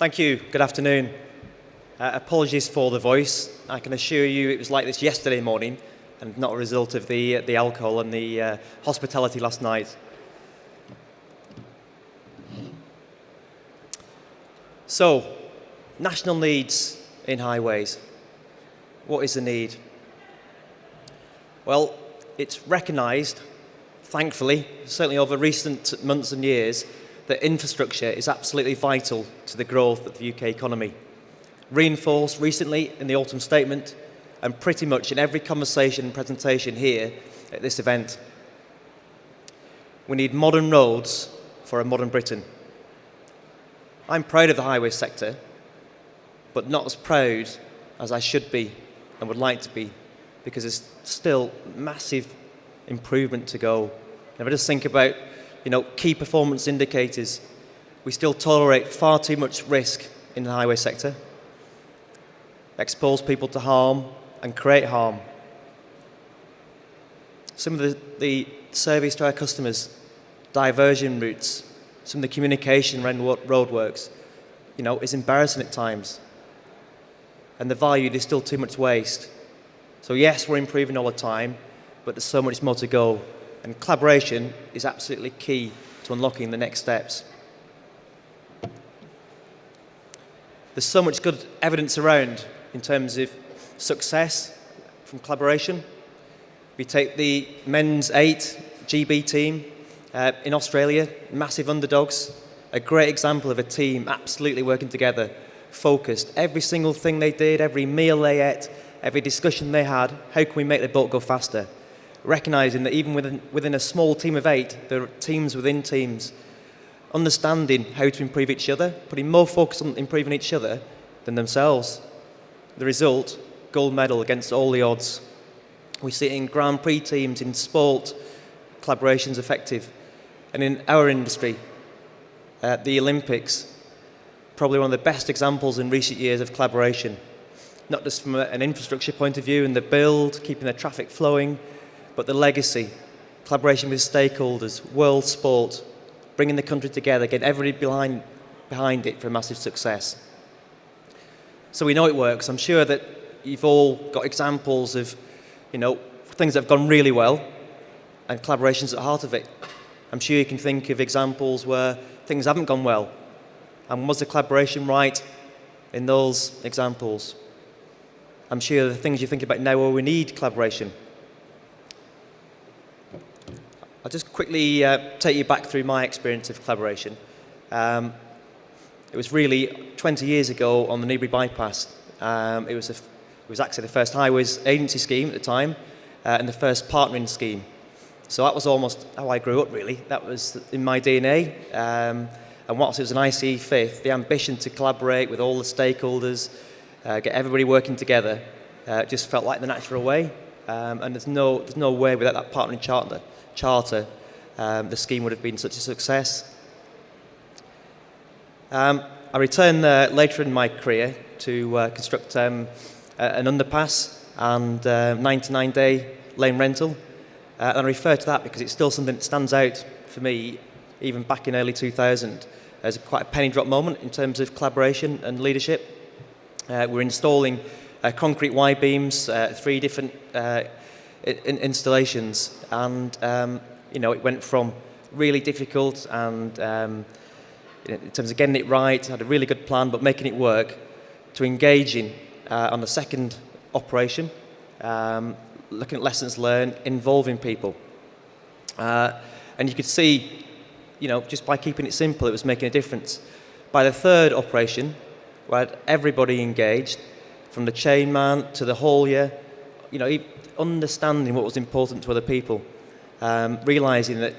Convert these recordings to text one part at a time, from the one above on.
Thank you. Good afternoon. Apologies for the voice. I can assure you it was like this yesterday morning and not a result of the alcohol and the hospitality last night. So, national needs in highways. What is the need? Well, it's recognised, thankfully, certainly over recent months and years, that infrastructure is absolutely vital to the growth of the UK economy. Reinforced recently in the autumn statement and pretty much in every conversation and presentation here at this event. We need modern roads for a modern Britain. I'm proud of the highway sector, but not as proud as I should be and would like to be, because there's still massive improvement to go. If I just think about key performance indicators, we still tolerate far too much risk in the highway sector, expose people to harm and create harm. Some of the service to our customers, diversion routes, some of the communication around roadworks, is embarrassing at times. And the value, there's still too much waste. So yes, we're improving all the time, but there's so much more to go. And collaboration is absolutely key to unlocking the next steps. There's so much good evidence around in terms of success from collaboration. We take the men's 8 GB team in Australia, massive underdogs, a great example of a team absolutely working together, focused. Every single thing they did, every meal they ate, every discussion they had, how can we make the boat go faster? Recognising that even within a small team of 8, there are teams within teams, understanding how to improve each other, putting more focus on improving each other than themselves. The result, gold medal against all the odds. We see it in Grand Prix teams, in sport, collaboration's effective. And in our industry, the Olympics, probably one of the best examples in recent years of collaboration. Not just from an infrastructure point of view and the build, keeping the traffic flowing, but the legacy, collaboration with stakeholders, world sport, bringing the country together, getting everybody behind it for a massive success. So we know it works. I'm sure that you've all got examples of, things that have gone really well and collaboration's at the heart of it. I'm sure you can think of examples where things haven't gone well. And was the collaboration right in those examples? I'm sure the things you think about now where we need collaboration. I'll just quickly take you back through my experience of collaboration. It was really 20 years ago on the Newbury Bypass. It was actually the first highways agency scheme at the time and the first partnering scheme. So that was almost how I grew up, really. That was in my DNA. And whilst it was an ICE fifth, the ambition to collaborate with all the stakeholders, get everybody working together, just felt like the natural way. And there's no way without that partnering charter, the scheme would have been such a success. I returned later in my career to construct an underpass and 99-day lane rental. And I refer to that because it's still something that stands out for me, even back in early 2000, as quite a penny drop moment in terms of collaboration and leadership. We're installing concrete Y-beams, 3 different installations, and it went from really difficult and in terms of getting it right, had a really good plan, but making it work, to engaging on the second operation, looking at lessons learned, involving people. And you could see, just by keeping it simple, it was making a difference. By the third operation, we had everybody engaged, from the chain man to the haulier, understanding what was important to other people, realising that,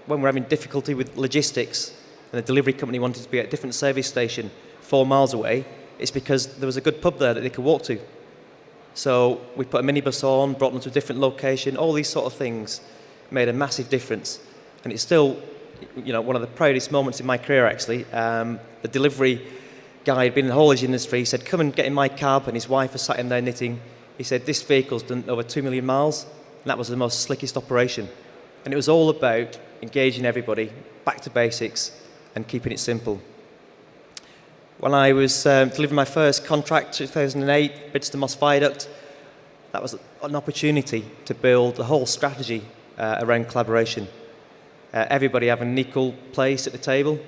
when we're having difficulty with logistics and the delivery company wanted to be at a different service station 4 miles away, it's because there was a good pub there that they could walk to. So we put a minibus on, brought them to a different location, all these sort of things made a massive difference. And it's still, one of the proudest moments in my career, actually. The delivery guy had been in the haulage industry. He said, come and get in my cab, and his wife was sat in there knitting. He said, this vehicle's done over 2 million miles, and that was the most slickest operation. And it was all about engaging everybody, back to basics, and keeping it simple. When I was delivering my first contract, 2008, Bidston Moss Viaduct, that was an opportunity to build the whole strategy around collaboration. Everybody having an equal place at the table,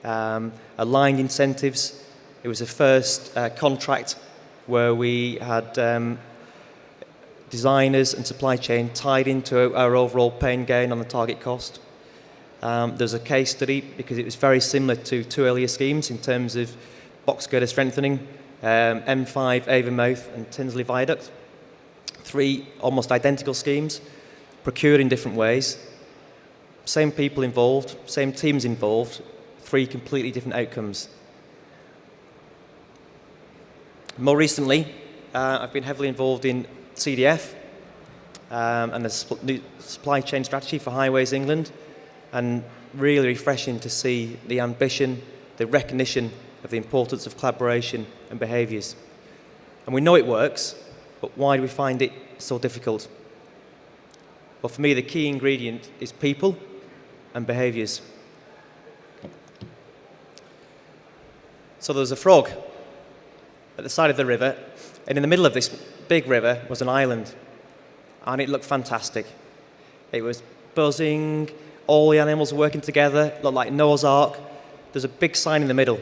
aligned incentives. It was the first contract where we had designers and supply chain tied into our overall pay and gain on the target cost. There's a case study because it was very similar to two earlier schemes in terms of box girder strengthening, M5 Avonmouth and Tinsley Viaduct. Three almost identical schemes, procured in different ways. Same people involved, same teams involved, three completely different outcomes. More recently, I've been heavily involved in CDF and the new supply chain strategy for Highways England, and really refreshing to see the ambition, the recognition of the importance of collaboration and behaviours. And we know it works, but why do we find it so difficult? Well, for me, the key ingredient is people and behaviours. So there was a frog at the side of the river, and in the middle of this big river was an island, and it looked fantastic. It was buzzing, all the animals were working together, it looked like Noah's Ark. There's a big sign in the middle,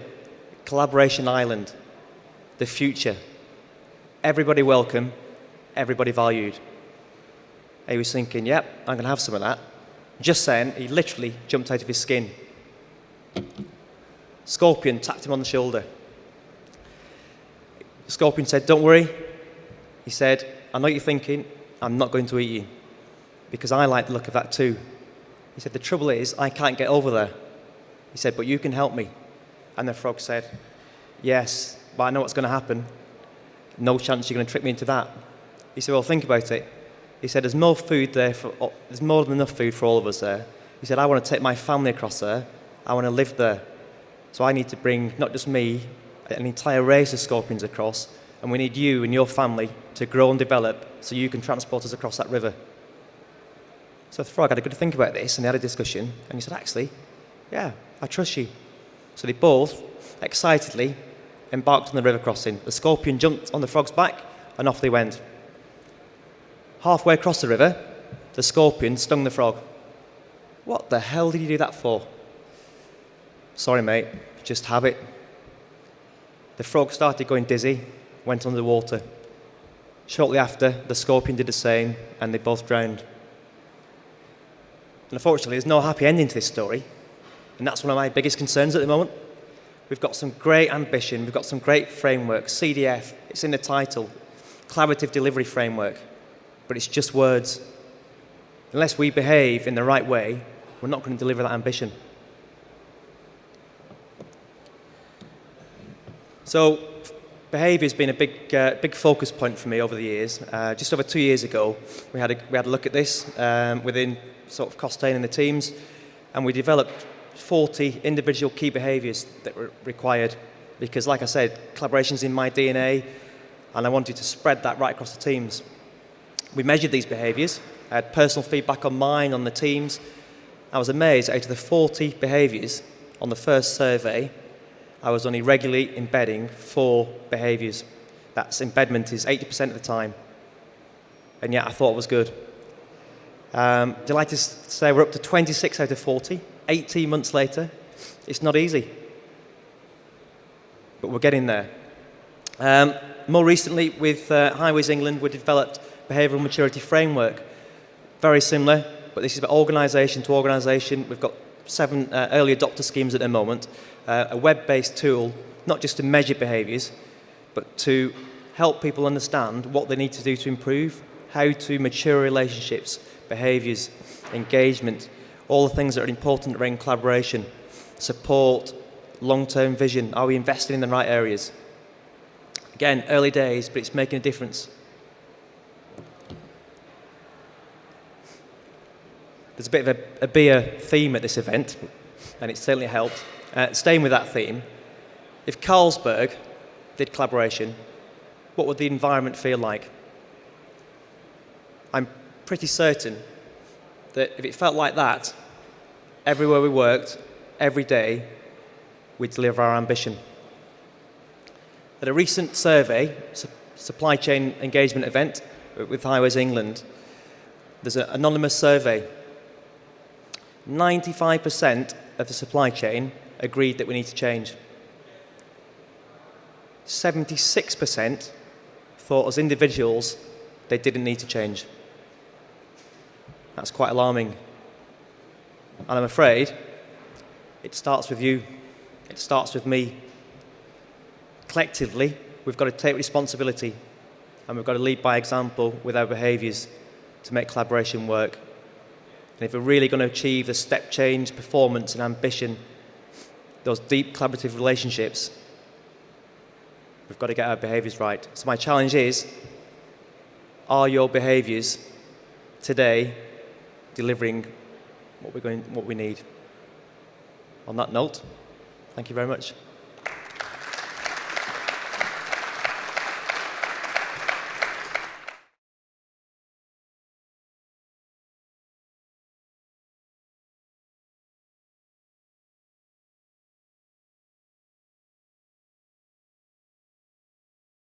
Collaboration Island, the future. Everybody welcome, everybody valued. He was thinking, yep, I'm going to have some of that. Just then, he literally jumped out of his skin. Scorpion tapped him on the shoulder. The scorpion said, don't worry. He said, I know what you're thinking, I'm not going to eat you, because I like the look of that too. He said, the trouble is, I can't get over there. He said, but you can help me. And the frog said, yes, but I know what's going to happen. No chance you're going to trick me into that. He said, well, think about it. He said, there's more than enough food for all of us there. He said, I want to take my family across there. I want to live there. So I need to bring not just me, an entire race of scorpions across, and we need you and your family to grow and develop so you can transport us across that river. So the frog had a good think about this, and they had a discussion, and he said, actually, yeah, I trust you. So they both, excitedly, embarked on the river crossing. The scorpion jumped on the frog's back, and off they went. Halfway across the river, the scorpion stung the frog. What the hell did you do that for? Sorry, mate, just habit. The frog started going dizzy, went under the water. Shortly after, the scorpion did the same, and they both drowned. And unfortunately, there's no happy ending to this story, and that's one of my biggest concerns at the moment. We've got some great ambition, we've got some great frameworks, CDF, it's in the title, Collaborative Delivery Framework, but it's just words. Unless we behave in the right way, we're not going to deliver that ambition. So behaviour has been a big focus point for me over the years. Just over 2 years ago, we had a look at this within sort of Costain and the teams, and we developed 40 individual key behaviours that were required because, like I said, collaboration's in my DNA, and I wanted to spread that right across the teams. We measured these behaviours. I had personal feedback on mine, on the teams. I was amazed, out of the 40 behaviours on the first survey, I was only regularly embedding 4 behaviours. That's embedment is 80% of the time. And yet I thought it was good. Delighted to say we're up to 26 out of 40, 18 months later. It's not easy, but we're getting there. More recently, with Highways England, we developed behavioural maturity framework. Very similar, but this is about organisation to organisation. We've got 7 early adopter schemes at the moment, a web-based tool, not just to measure behaviours, but to help people understand what they need to do to improve, how to mature relationships, behaviours, engagement, all the things that are important around collaboration, support, long-term vision. Are we investing in the right areas? Again, early days, but it's making a difference. There's a bit of a beer theme at this event, and it certainly helped. Staying with that theme, if Carlsberg did collaboration, what would the environment feel like? I'm pretty certain that if it felt like that, everywhere we worked, every day, we'd deliver our ambition. At a recent survey, supply chain engagement event with Highways England, there's an anonymous survey. 95% of the supply chain agreed that we need to change. 76% thought as individuals they didn't need to change. That's quite alarming. And I'm afraid it starts with you. It starts with me. Collectively, we've got to take responsibility and we've got to lead by example with our behaviours to make collaboration work. And if we're really going to achieve the step change, performance and ambition, those deep collaborative relationships, we've got to get our behaviours right. So my challenge is, are your behaviours today delivering what we need? On that note, thank you very much.